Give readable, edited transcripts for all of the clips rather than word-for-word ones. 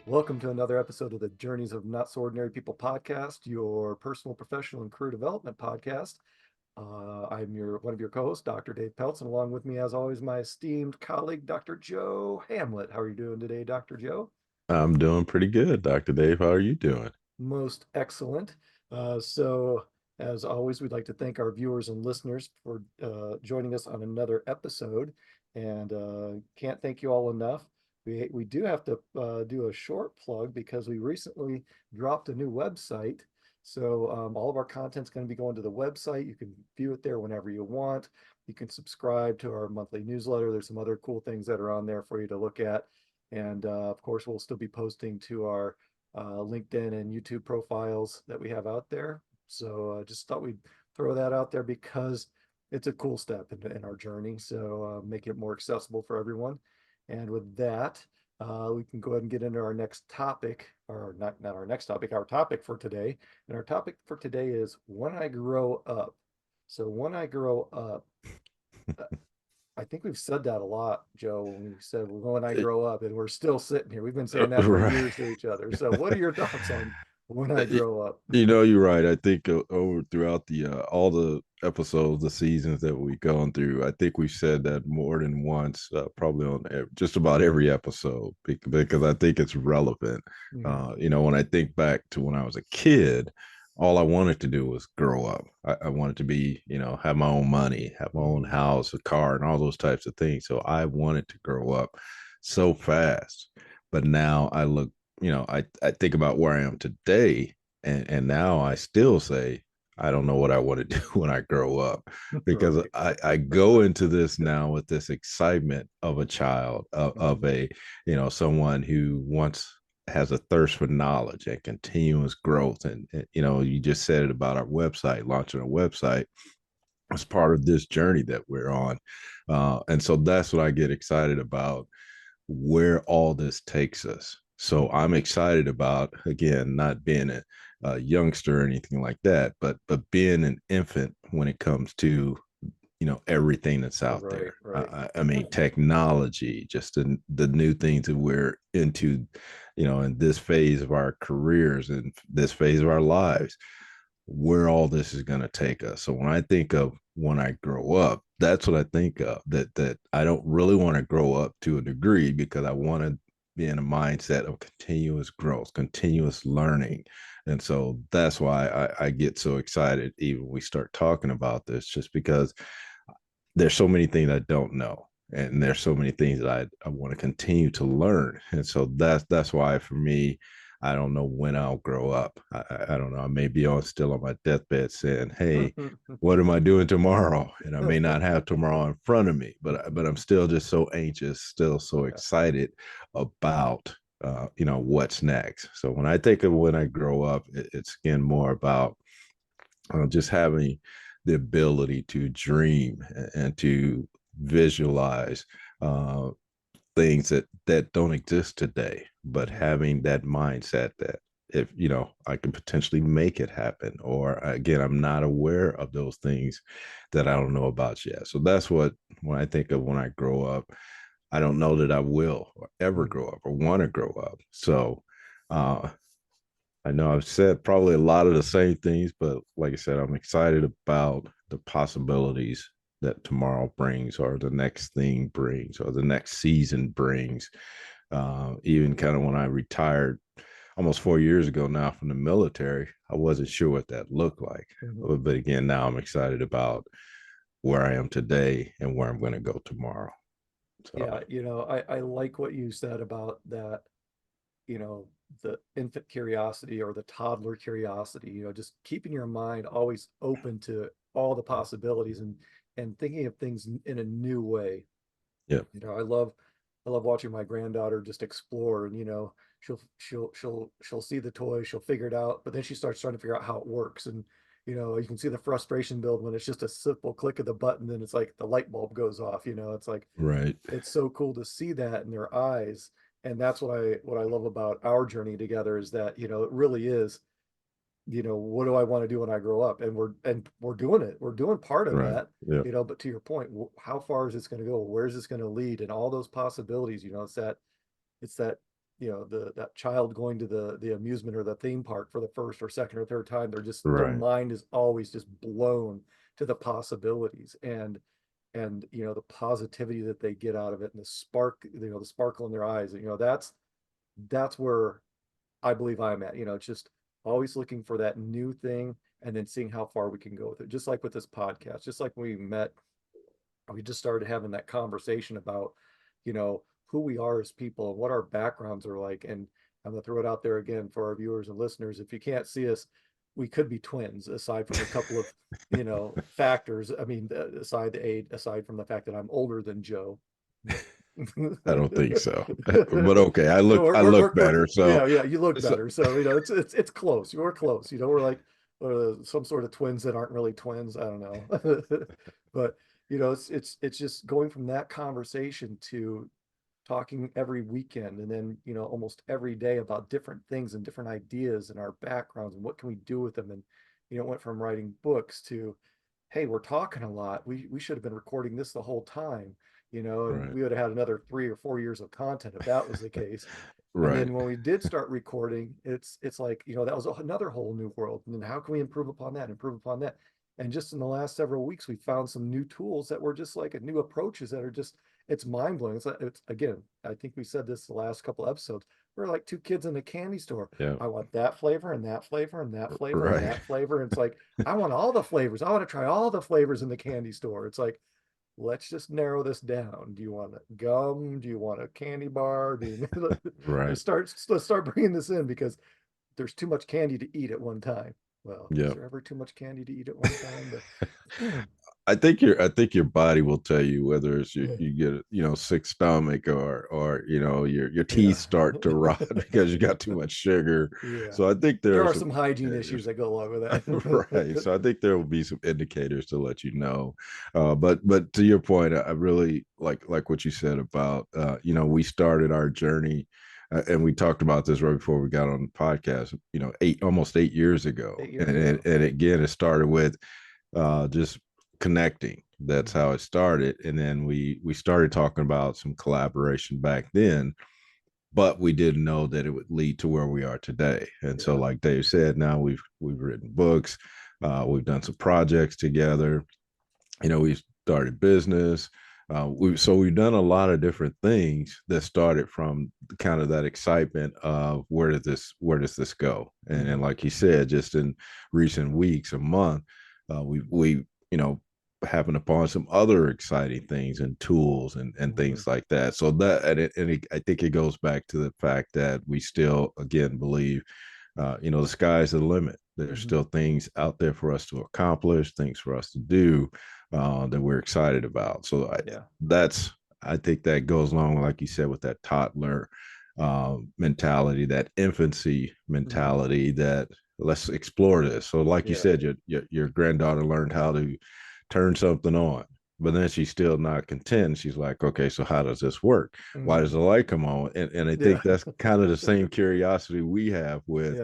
Welcome to another episode of the Journeys of Not So Ordinary People podcast, your personal, professional, and career development podcast. I'm one of your co-hosts, Dr. Dave Peltz, and along with me, as always, my esteemed colleague, Dr. Joe Hamlett. How are you doing today, Dr. Joe? I'm doing pretty good, Dr. Dave. How are you doing? Most excellent. So, as always, we'd like to thank our viewers and listeners for joining us on another episode, and can't thank you all enough. We do have to do a short plug because we recently dropped a new website. So all of our content's going to be going to the website. You can view it there whenever you want. You can subscribe to our monthly newsletter. There's some other cool things that are on there for you to look at. And of course, we'll still be posting to our LinkedIn and YouTube profiles that we have out there. So just thought we'd throw that out there because it's a cool step in our journey. So make it more accessible for everyone. And with that, we can go ahead and get into our next topic, or not our next topic, our topic for today. And our topic for today is when I grow up. So when I grow up, uh, I think we've said that a lot, Joe, when we said well, when I grow up, and we're still sitting here. We've been saying that for Right. years to each other. So what are your thoughts on when I Y- grow up? You're right. I think over throughout the all the episodes, the seasons that we've gone through, I think we've said that more than once, probably on just about every episode, because I think it's relevant. Mhm. When I think back to when I was a kid, all I wanted to do was grow up. I wanted to be, have my own money, have my own Mhm. house, a car, and all those types of things. So I wanted to grow up so fast. But now I think about where I am today, and now I still say I don't know what I want to do when I grow up, because Right. I go into this now with this excitement of a child, of Mhm. a someone who wants has a thirst for knowledge and continuous growth. And you just said it about our website, launching a website as part of this journey that we're on. And so that's what I get excited about, where all this takes us. So I'm Mhm. excited about, again, not being a youngster or anything like that, but being an infant when it comes to everything that's out Right, there. right. I mean, technology, just the new things that we're into, in this phase of our careers and this phase of our lives, where all this is going to take us. So when I think of when I grow up, that's what I think of. That I don't really want to grow up to a degree, because I want to be in a mindset of continuous growth, continuous learning. And so that's why I get so excited even when we start talking about this, just because there's so many things I don't know. And there's so many things that I want to continue to learn. And so that's why for me, I don't know when I'll grow up. I don't know. I may be still on my deathbed saying, "Hey, what am I doing tomorrow?" And I may not have tomorrow in front of me, but I'm still just so anxious, still so Yeah. excited about what's next. So when I think of when I grow up, it's again more about just having the ability to dream and to visualize uh, things that don't exist today, but Mhm. having that mindset that if I can potentially make it happen, or again, I'm not aware of those things that I don't know about yet. So that's what, when I think of when I grow up, I don't know that I will or ever grow Mhm. up or want to grow up. So uh I know I've said probably a lot of the same things, but like I said, I'm excited about the possibilities that tomorrow brings, or the next thing brings, or the next season brings. Even kind of when I retired almost 4 years ago now from the military, I wasn't sure what that looked like. Mhm. But again, now I'm excited about where I am today and where I'm going to go tomorrow. So, Yeah, I like what you said about that, you know, the infant curiosity or the toddler curiosity, just keeping your mind always open to all the possibilities and thinking of things in a new way. yeah, I love watching my granddaughter just explore and she'll see the toy, she'll figure it out, but then she starts trying to figure out how it works. And you can see the frustration build when it's just a simple click of the button, then it's like the light bulb goes off, it's like right, it's so cool to see that in their eyes. And that's what I love about our journey together is that, it really is, what do I want to do when I grow up? And we're doing it. We're doing part of right, that, yeah, but to your point, how far is this going to go? Where is this going to lead? And all those possibilities, it's that that child going to the amusement or the theme park for the first or second or third time. They're just, their Right. mind is always just blown to the possibilities, and the positivity that they get out of it, and the spark, the sparkle in their eyes. That's where I believe I'm at. It's just always looking for that new thing, and then seeing how far we can go with it. Just like with this podcast, just like when we met, we just started having that conversation about, who we are as people and what our backgrounds are like. And I'm gonna throw it out there again for our viewers and listeners. If you can't see us, we could be twins, aside from a couple of, factors. I mean, aside from the fact that I'm older than Joe. But I don't think so. But okay, I look better. So yeah, yeah, you look better. So, it's close. You're close. We're like some sort of twins that aren't really twins. I don't know. But, it's just going from that conversation to talking every weekend, and then, almost every day about different things and different ideas and our backgrounds and what can we do with them. And, it went from writing books to, hey, we're talking a lot. We should have been recording this the whole time, and right. we would have had another 3 or 4 years of content if that was the case. And Right. then when we did start recording, it's like, that was another whole new world. And then how can we improve upon that, improve upon that? And just in the last several weeks, we found some new tools that were just like new approaches that are just, it's mind blowing. It's again, I think we said this the last couple episodes. We're like two kids in a candy store. Yeah. I want that flavor and that flavor and that flavor and Right. that flavor. And it's like, I want all the flavors. I want to try all the flavors in the candy store. It's like, let's just narrow this down. Do you want a gum? Do you want a candy bar? Do you Right. let's start bringing this in, because there's too much candy to eat at one time. Well, is Yeah. there ever too much candy to eat at one time? But I think your body will tell you whether it's you get a, sick stomach, or your teeth yeah. start to rot because you got too much sugar. Yeah. So I think there There are are some some hygiene issues indicators. that go along with Right. that. So I think there will be some indicators to let you know. But to your point, I really like what you said about we started our journey, and we talked about this right before we got on the podcast. Almost 8 years ago, 8 years and ago. again, it started with just connecting. That's Mhm. how it started, and then we started talking about some collaboration back then, but we didn't know that it would lead to where we are today. And so, Yeah. like Dave said, now we've written books, we've done some projects together. We started business. We've done a lot of different things that started from kind of that excitement of where does this go, and Mhm. like you said, just in recent weeks, a month, we happened upon some other exciting things and tools and Mhm. things like that. So that I think it goes back to the fact that we still again believe the sky's the limit. There's Mhm. still things out there for us to accomplish, things for us to do that we're excited about. So Yeah. I think that goes along, like you said, with that toddler mentality, that infancy Mhm. mentality. That let's explore this. So, like you Yeah. said, your granddaughter learned how to turn something on. But then she's still not content. She's like, okay, so how does this work? Why does Mhm. the light come on? And I Yeah. think that's kind of the same curiosity we have with,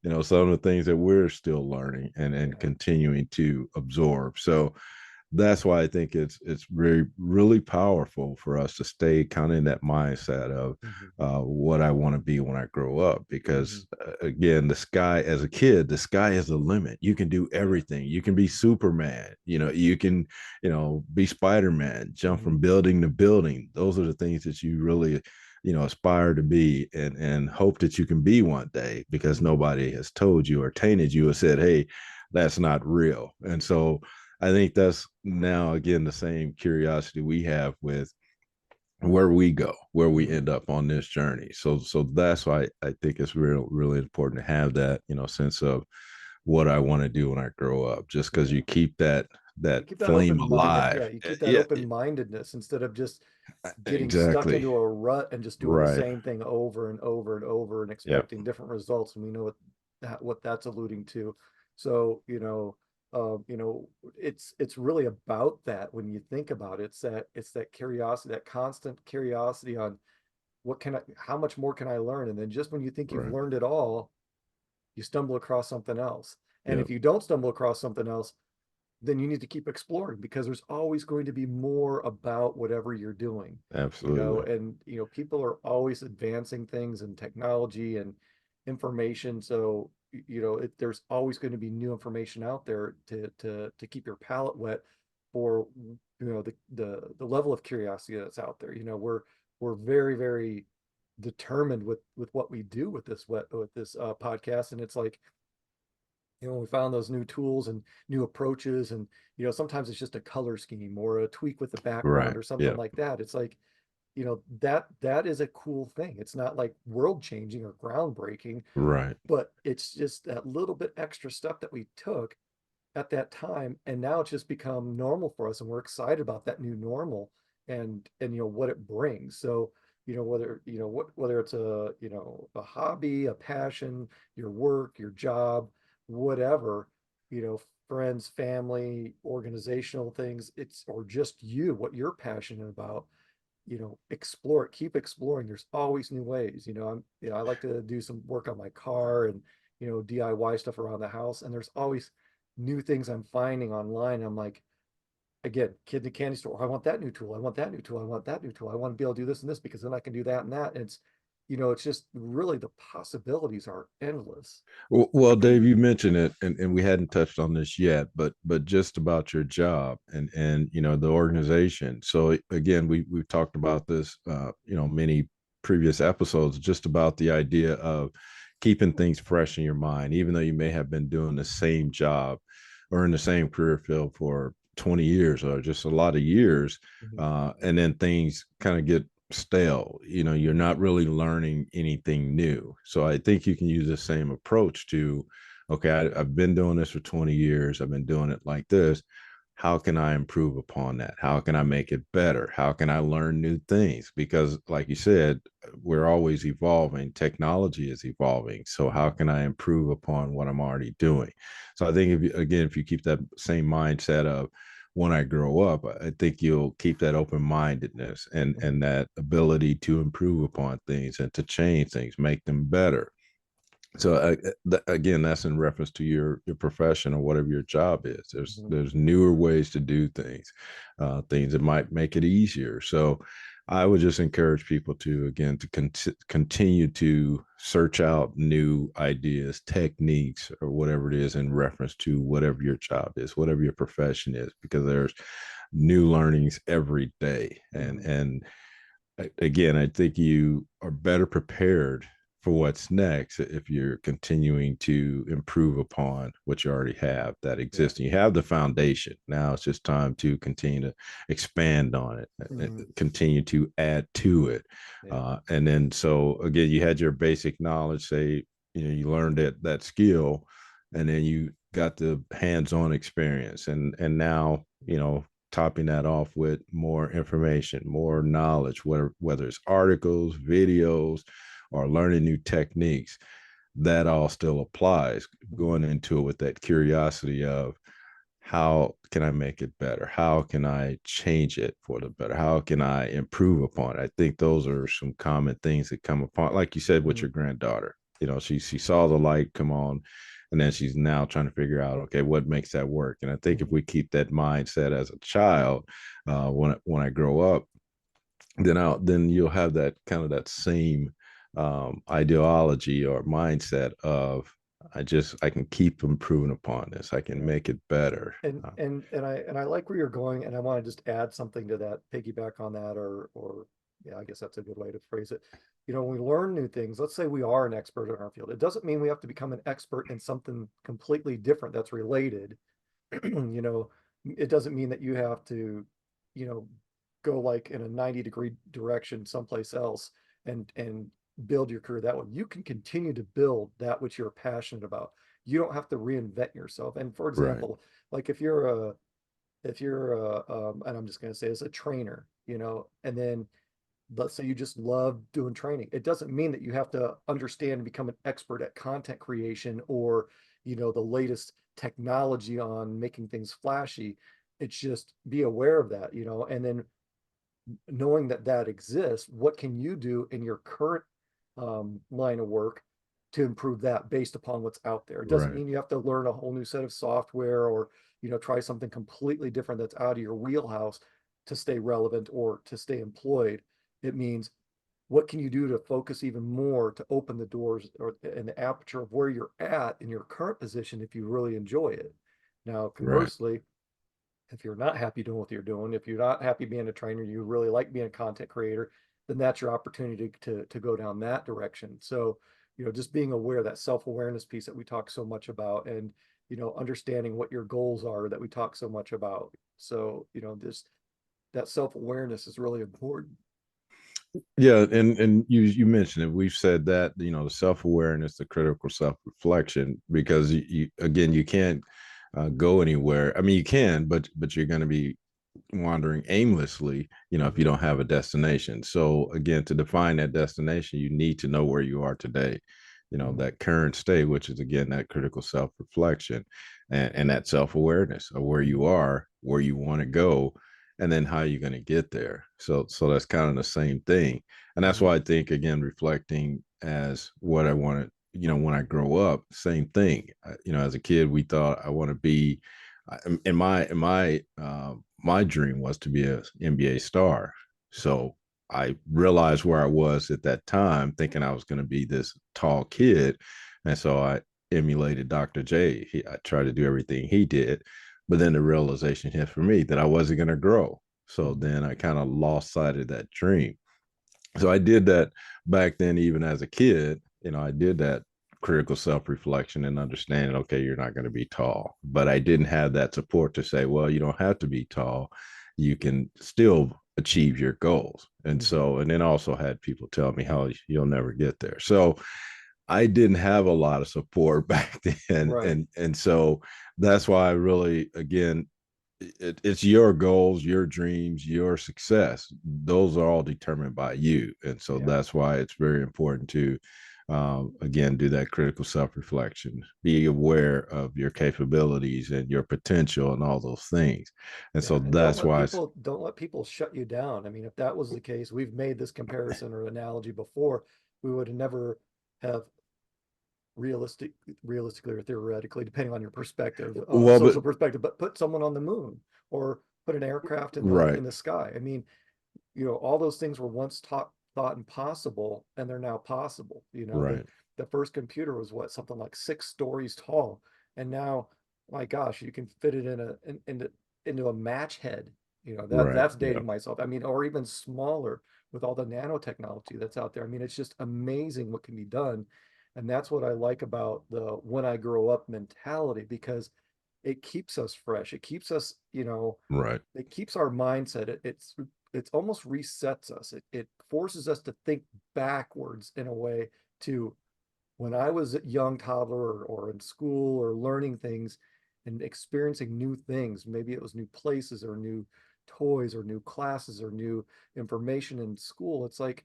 Yeah. some of the things that we're still learning and Yeah. continuing to absorb. So that's why I think it's really really powerful for us to stay kind of in that mindset of Mhm. what I want to be when I grow up. Mhm. Because again, the sky as a kid, the sky is the limit. You can do Yeah. everything. You can be Superman. You can be Spider-Man, jump Mhm. from building to building. Those are the things that you really aspire to be and hope that you can be one day, because Mhm. nobody has told you or tainted you or said, hey, that's not real. And so I think that's now again the same curiosity we have with where we go, where we Mhm. end up on this journey. So that's why I think it's really important to have that sense of what I want to do when I grow up. Just because Yeah. you keep that You keep that flame open-minded. alive. Yeah, you keep that Yeah, open-mindedness instead of just getting stuck exactly. into a rut and just doing the Right. same thing over and over and over and Yep. expecting different results. And we know what that's alluding to. So, it's really about that when you think about it. It's that curiosity, that constant curiosity on how much more can I learn? And then just when you think you've Right. learned it all, you stumble across something else. And if Yep. you don't stumble across something else, then you need to keep exploring, because there's always going to be more about whatever you're doing, Absolutely. and people are always advancing things in technology and information. So there's always going to be new information out there to keep your palate wet for the level of curiosity that's out there. We're very, very determined with what we do with this podcast, and it's like, we found those new tools and new approaches, and sometimes it's just a color scheme or a tweak with the background Right. or something Yeah. like that. It's like, that is a cool thing. It's not like world changing or groundbreaking, Right. but it's just that little bit extra stuff that we took at that time, and now it's just become normal for us, and we're excited about that new normal, and what it brings. So whether it's a hobby, a passion, your work, your job, whatever, friends, family, organizational things, it's or just what you're passionate about, explore it, keep exploring. There's always new ways. I like to do some work on my car and DIY stuff around the house, and there's always new things I'm finding online. I'm like, again, kid in the candy store, I want that new tool, I want that new tool, I want that new tool, I want to be able to do this and this, because then I can do that and that. And it's just really, the possibilities are endless. Well, Dave, you mentioned it, and we hadn't touched on this yet, but just about your job and the organization. So again, we've talked about this, many previous episodes, just about the idea of keeping things fresh in your mind, even though you may have been doing the same job or in the same career field for 20 years or just a lot of years, Mhm. and then things kind of get stale. You're not really learning anything new. So I think you can use the same approach to, okay, I've been doing this for 20 years, I've been doing it like this. How can I improve upon that? How can I make it better? How can I learn new things? Because like you said, we're always evolving, technology is evolving. So how can I improve upon what I'm already doing? So I think, if you keep that same mindset of, when I grow up, I think you'll keep that open mindedness and that ability to improve upon things and to change things, make them better. So again, that's in reference to your profession or whatever your job is. Mhm. There's newer ways to do things, things that might make it easier. So I would just encourage people to, again, to continue to search out new ideas, techniques, or whatever it is in reference to whatever your job is, whatever your profession is, because there's new learnings every day. And Mhm. again, I think you are better prepared for what's next if you're continuing to improve upon what you already have that Yeah. exists. You have the foundation. Now it's just time to continue to expand on it, Mhm. continue to add to it. Yeah. And then, so again, you had your basic knowledge, say, you learned that skill, and then you got the hands-on experience. And now, topping that off with more information, more knowledge, whether it's articles, videos, or learning new techniques, that all still applies. Mhm. Going into it with that curiosity of, how can I make it better? How can I change it for the better? How can I improve upon it? I think those are some common things that come upon, like you said, with Mhm. your granddaughter. She saw the light come on, and then she's now trying to figure out, okay, what makes that work? And I think if Mhm. we keep that mindset as a child, when I grow up, then you'll have that kind of that same ideology or mindset of, I can keep improving upon this. I can Yeah. make it better. And I like where you're going, and I want to just add something to that, piggyback on that, or yeah, I guess that's a good way to phrase it. When we learn new things, let's say we are an expert in our field. It doesn't mean we have to become an expert in something completely different that's related. You know, it doesn't mean that you have to, you know, go like in a 90-degree direction someplace else and build your career that way. You can continue to build that which you're passionate about. You don't have to reinvent yourself. And for Right. example, like if you're and I'm just going to say, as a trainer, and then let's say you just love doing training. It doesn't mean that you have to understand and become an expert at content creation, or, the latest technology on making things flashy. It's just, be aware of that, and then knowing that that exists, what can you do in your current line of work to improve that based upon what's out there. It doesn't Right. mean you have to learn a whole new set of software or, try something completely different that's out of your wheelhouse to stay relevant or to stay employed. It means what can you do to focus even more to open the doors or in the aperture of where you're at in your current position if you really enjoy it. Now, Right. conversely, if you're not happy doing what you're doing, if you're not happy being a trainer, you really like being a content creator, then that's your opportunity to go down that direction. So, just being aware, that self-awareness piece that we talk so much about, and understanding what your goals are that we talk so much about. So, this that self-awareness is really important. Yeah, and you mentioned it. We've said that, the self-awareness, the critical self-reflection, because you again, you can't go anywhere. I mean, you can, but you're going to be wandering aimlessly, if you Mhm. don't have a destination. So again, to define that destination, you need to know where you are today, Mhm. that current state, which is again that critical self-reflection and that self-awareness of where you Mhm. are, where you want to go, and then how you're going to get there. So that's kind of the same thing. And that's Mhm. why I think, again, reflecting as what I wanted, when I grow up, same thing. As a kid, we thought I want to be my dream was to be a NBA star. So I realized where I was at that time, thinking I was going to be this tall kid, and so I emulated Dr. J. I tried to do everything he did, but then the realization hit for me that I wasn't going to grow. So Mhm. then I kind of lost sight of that dream. So I did that back then, even as a kid. I did that critical self-reflection and understanding, okay, you're not going to be tall, but I didn't have that support to say, well, you don't have to be tall, you can still achieve your goals. And Mhm. so, and then also had people tell me how you'll never get there. So I didn't have a lot of support back then, Right. and so that's why I really, again, it's your goals, your dreams, your success. Those are all determined by you, and so Yeah. that's why it's very important to, again, do that critical self-reflection, be aware of your capabilities and your potential and all those things. And so Yeah, and don't that's let why people don't let people shut you down. I mean, if that was the case, we've made this comparison or analogy before, we would have never have realistic realistically or theoretically, depending on your perspective, well, but social perspective, but put someone on the moon or put an aircraft right, in the sky. I mean, all those things were once thought impossible, and they're now possible. right, The first computer was what, something like 6 stories tall, and now, my gosh, you can fit it into a match head. right, That's yeah, dating myself. I mean, or even smaller with all the nanotechnology that's out there. I mean, it's just amazing what can be done, and that's what I like about the when I grow up mentality, because it keeps us fresh. It keeps us, right, it keeps our mindset. It's almost resets us. It forces us to think backwards in a way to when I was a young toddler or in school or learning things and experiencing new things. Maybe it was new places or new toys or new classes or new information in school. It's like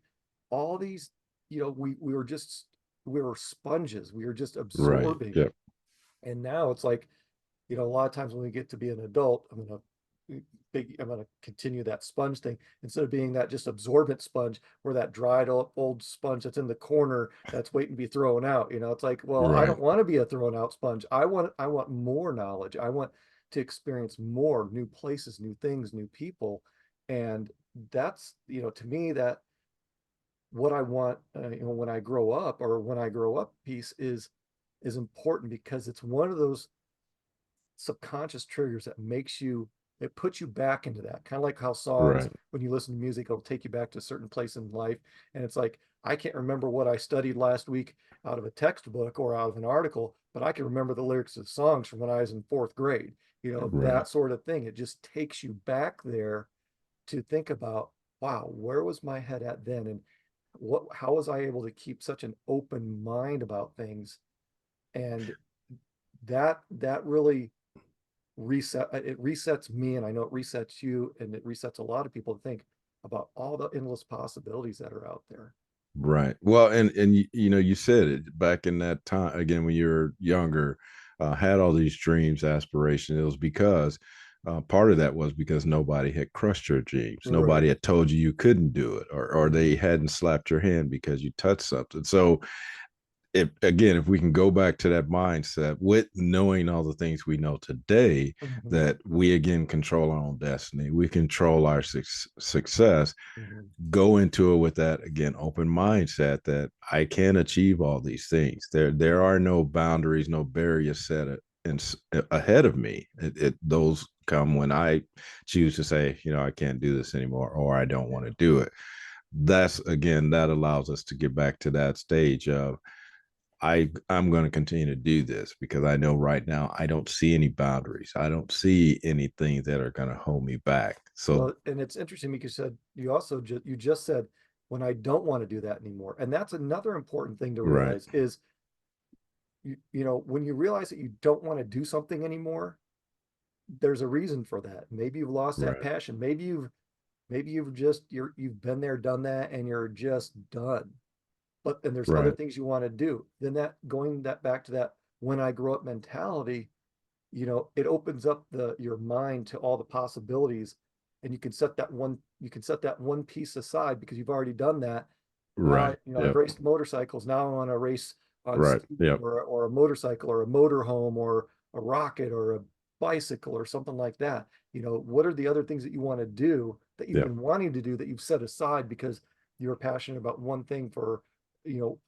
all these, we were sponges. We were just right, absorbing. yeah, And now it's like, a lot of times when we get to be an adult, I'm gonna continue that sponge thing instead of being that just absorbent sponge or that dried old sponge that's in the corner that's waiting to be thrown out. It's like, well, I right, don't want to be a thrown out sponge. I want more knowledge. I want to experience more new places, new things, new people. And that's, to me, that what I want, when I grow up, or when I grow up piece is important, because it's one of those subconscious triggers that makes you, it puts you back into that, kind of like how songs, right, when you listen to music, it'll take you back to a certain place in life. And it's like, I can't remember what I studied last week out of a textbook or out of an article, but I can remember the lyrics of songs from when I was in fourth grade. right, That sort of thing. It just takes you back there to think about, wow, where was my head at then, and how was I able to keep such an open mind about things? And that really it resets me, and I know it resets you, and it resets a lot of people to think about all the endless possibilities that are out there. right. Well, and you said it back in that time again when you're younger, had all these dreams, aspirations. It was because part of that was because nobody had crushed your dreams. Right. Nobody had told you you couldn't do it, or they Mhm. hadn't slapped your hand because you touched something. So if we can go back to that mindset with knowing all the things we know today, Mhm, that we again control our own destiny, we control our success, mhm. go into it with that again open mindset that I can achieve all these things. There Mhm. are no boundaries, no barriers set ahead of me. Those come when I choose to say, I can't do this anymore, or I don't want Yeah. to do it. That's again, that allows us to get back to that stage of I'm going to continue to do this because I know right now I don't see any boundaries. I don't see anything that are going to hold me back. So Well, and it's interesting because you just said when I don't want to do that anymore. And that's another important thing to right, realize is when you realize that you don't want to do something anymore, there's a reason for that. Maybe you've lost that right, passion. You've been there, done that, and you're just done. But then there's other right, things you want to do. Then that going that back to that when I grow up mentality, it opens up your mind to all the possibilities, and you can set that one piece aside because you've already done that. Now right. I've Yep. raced motorcycles. Now I want to race on Right. ski Yep. or a motorcycle or a motorhome or a rocket or a bicycle or something like that. What are the other things that you want to do that you've Yep. been wanting to do that you've set aside because you're passionate about one thing for, you know,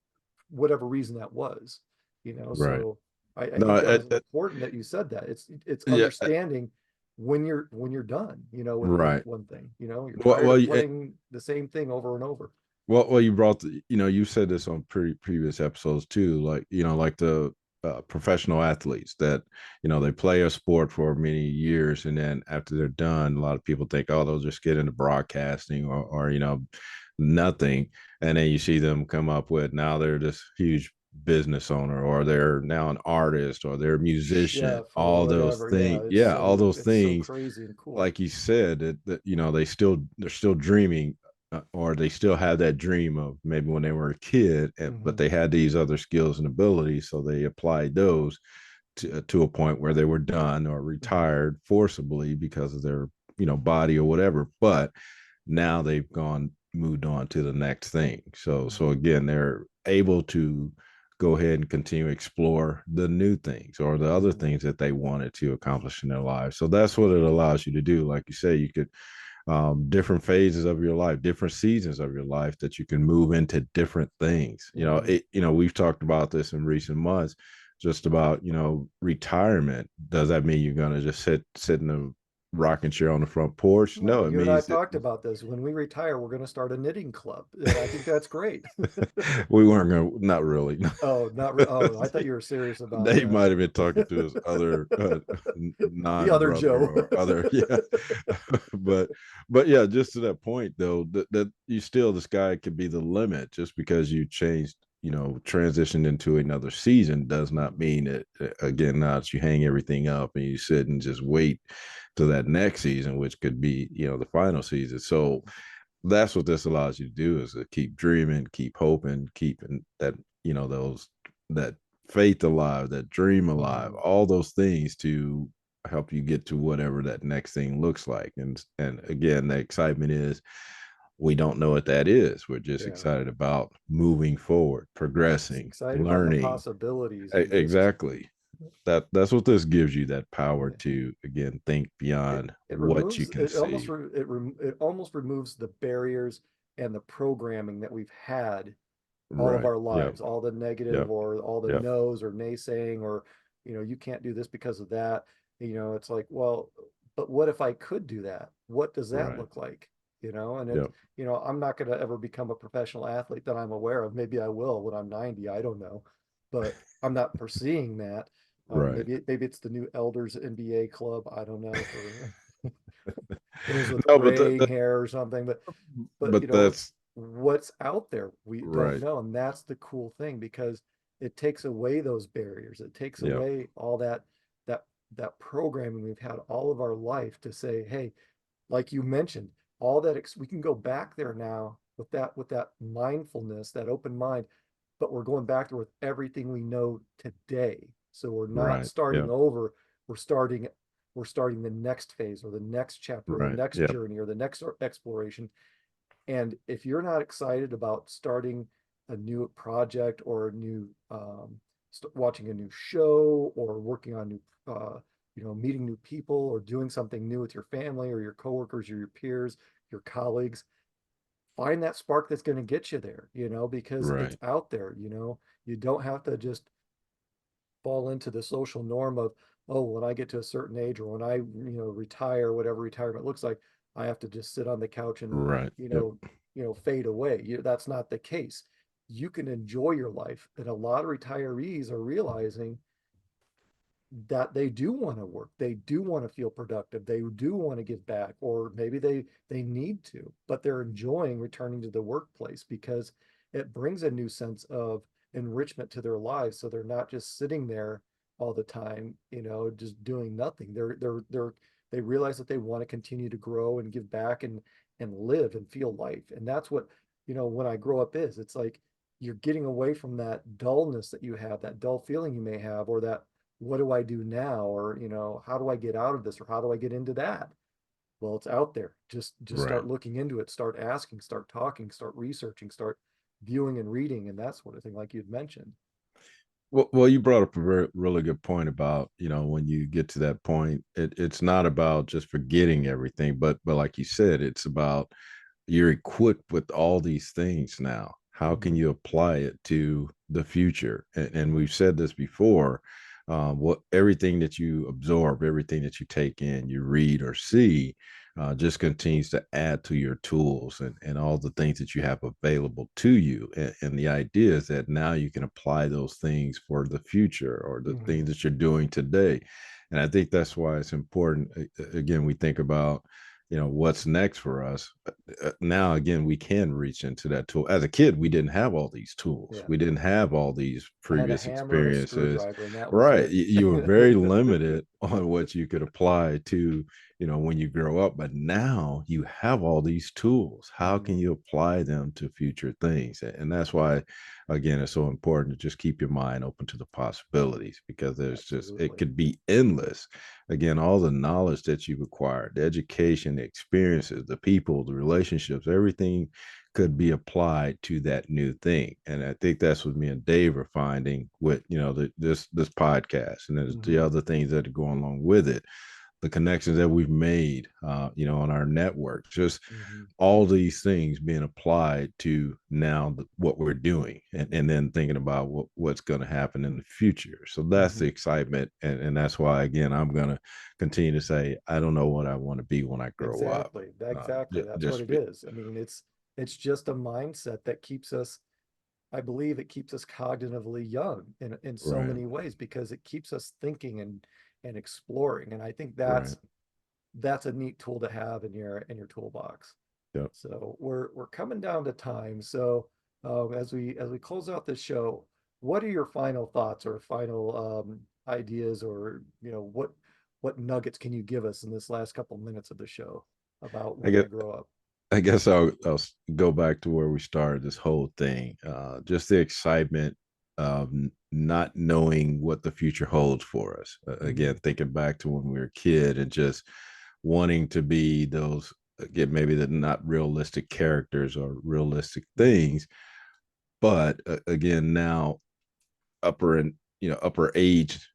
whatever reason that was, Right. so I No. think that was important that you said that. It's Yeah. understanding when you're done, with Right. one thing, you're Well. tired of You, playing the same thing over and over. you brought you said this on previous episodes too. Like like the professional athletes that they play a sport for many years, and then after they're done, a lot of people think, oh, they'll just get into broadcasting or nothing, and then you see them come up with now they're this huge business owner, or they're now an artist, or they're a musician, Chef or all those whatever. Yeah, things. Yeah, all those it's so things, crazy and cool. like you said, that they're still dreaming, or they still have that dream of maybe when they were a kid, but Hmm. they had these other skills and abilities, so they applied those to a point where they were done or Hmm. retired forcibly because of their body or whatever. But now they've gone moved on to the next thing. So Hmm. again, they're able to go ahead and continue to explore the new things or the other Hmm. things that they wanted to accomplish in their lives. So that's what it allows you to do. Like you say, you could different phases of your life, different seasons of your life, that you can move into different things. Hmm. We've talked about this in recent months, just about retirement. Does that mean you're gonna just sit in a rocking chair on the front porch? No, No, it you and I means that talked about this. When we retire, we're going to start a knitting club, and I think that's great. we weren't gonna, not really. Oh, oh, I thought you were serious about Dave might have been talking to his other the other non-brother Joe. or other, yeah. but yeah, just to that point though, that you still, the sky could be the limit. Just because you changed, transitioned into another season, does not mean that again, now that you hang everything up and you sit and just wait to that next season, which could be the final season. So that's what this allows you to do, is to keep dreaming, keep hoping, keeping that those that faith alive, that dream alive, Mhm. all those things to help you get to whatever that next thing looks like. And again, the excitement is, we don't know what that is. We're just Yeah. excited about moving forward, progressing, Excited about the learning. possibilities and just Exactly. That's what this gives you, that power yeah. to again think beyond It what you removes can it almost see. it almost removes the barriers and the programming that we've had all of Right. our Yep. lives, all the negative Yep. or all the Yep. no's or naysaying or you can't do this because of that. It's like, well, but what if I could do that? What does that Right. look like? And Yep. I'm not going to ever become a professional athlete that I'm aware of. Maybe I will when I'm 90, I don't know. But I'm not foreseeing that. Right. Maybe it's the new elders NBA club, I don't know, for those with No, but graying hair or something, but that's what's out there we don't right. know, and that's the cool thing because it takes away those barriers. It takes Yep. away all that that programming we've had all of our life to say, hey, like you mentioned, all that we can go back there now with that mindfulness, that open mind, but we're going back there with everything we know today. So we're not Right. starting Yep. over. We're starting we're starting the next phase or the next chapter or the Right. next Yep. journey or the next exploration. And if you're not excited about starting a new project or a new watching a new show or working on new meeting new people or doing something new with your family or your coworkers or your peers, your colleagues. Find that spark that's going to get you there, because it's Right. out there. You don't have to just fall into the social norm of, oh, when I get to a certain age or when I retire, whatever retirement looks like, I have to just sit on the couch and Right. you Yep. know fade away. That's not the case. You can enjoy your life, and a lot of retirees are realizing that they do want to work, they do want to feel productive, they do want to give back, or maybe they need to, but they're enjoying returning to the workplace because it brings a new sense of enrichment to their lives, so they're not just sitting there all the time, just doing nothing. They realize that they want to continue to grow and give back and live and feel life. And that's what, when I grow up is, it's like you're getting away from that dullness that you have, that dull feeling you may have, or that what do I do now? Or, how do I get out of this? Or how do I get into that? Well, it's out there. Just Right. start looking into it, start asking, start talking, start researching, start viewing and reading, and that sort of thing, like you'd mentioned. Well, you brought up a very really good point about, when you get to that point, it's not about just forgetting everything, but like you said, it's about you're equipped with all these things now. How can Mm-hmm. you apply it to the future? And we've said this before. What everything that you absorb, everything that you take in, you read or see, just continues to add to your tools and all the things that you have available to you. And the idea is that now you can apply those things for the future or the Mm-hmm. things that you're doing today. And I think that's why it's important. Again, we think about what's next for us. Now again, we can reach into that tool. As a kid, we didn't have all these tools, Yeah. we didn't have all these I had a previous hammer and a experiences. screwdriver, and that was Right, it. you were very limited on what you could apply to when you grow up, but now you have all these tools. How Mm-hmm. can you apply them to future things? And that's why, again, it's so important to just keep your mind open to the possibilities, because it Absolutely. could be endless. Again, all the knowledge that you've acquired, the education, the experiences, the people, the relationships, everything could be applied to that new thing. And I think that's what me and Dave are finding with, this podcast, and there's the Mm-hmm. other things that are going along with it, the connections that we've made, on our network, just Mm-hmm. all these things being applied to now what we're doing, and then thinking about what's going to happen in the future. So that's Mm-hmm. the excitement. And that's why, again, I'm going to continue to say, I don't know what I want to be when I grow up. Exactly. Exactly. That's what Just it is. I mean, it's just a mindset that keeps us, I believe it keeps us cognitively young in so right, many ways because it keeps us thinking and exploring. And I think right. that's a neat tool to have in your toolbox. Yep. So we're coming down to time. So as we close out this show, what are your final thoughts or final ideas, or what nuggets can you give us in this last couple minutes of the show about I when guess I grow up? I'll go back to where we started this whole thing. Just the excitement of not knowing what the future holds for us. Mm-hmm. Again, thinking back to when we were a kid and just wanting to be those, again, maybe the not realistic characters or realistic Mm-hmm. things, but again, now upper age,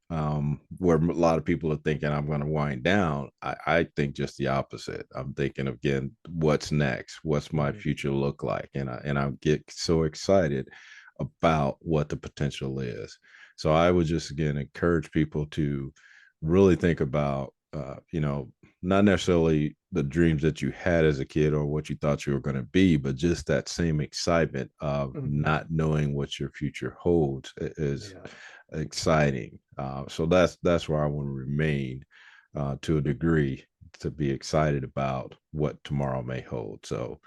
where a lot of people are thinking I'm going to wind down. I think just the opposite. I'm thinking, again, what's next, what's my Mm-hmm. future look like, and I get so excited about what the potential is. So I would just, again, encourage people to really think about, not necessarily the dreams that you had as a kid or what you thought you were going to be, but just that same excitement of Mm-hmm. not knowing what your future holds is Yeah. exciting. So that's where I want to remain, to a degree, to be excited about what tomorrow may hold. So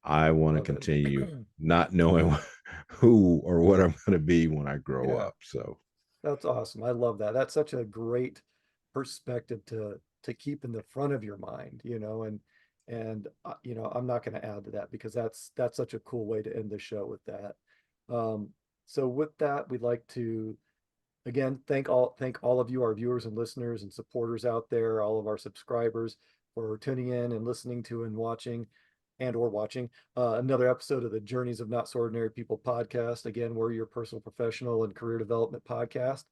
I want to Love it. continue not knowing who or what I'm going to be when I grow Yeah. up. So That's awesome. I love that. That's such a great perspective to keep in the front of your mind, and I'm not going to add to that because that's such a cool way to end the show with that. Um, so with that, we'd like to again thank all of you, our viewers and listeners and supporters out there, all of our subscribers for tuning in and listening to and watching. and or watching another episode of the Journeys of Not So Ordinary People podcast. Again, we're your personal professional and career development podcast.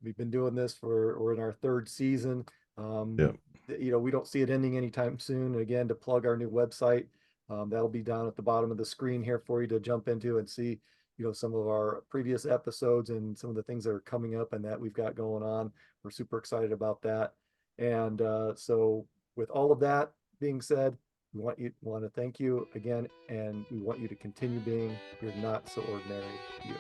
We've been doing this we're in our third season. Yep. We don't see it ending anytime soon. Again, to plug our new website, that'll be down at the bottom of the screen here for you to jump into and see, some of our previous episodes and some of the things that are coming up and that we've got going on. We're super excited about that. And so with all of that being said, we want to thank you again, and we want you to continue being your not so ordinary you.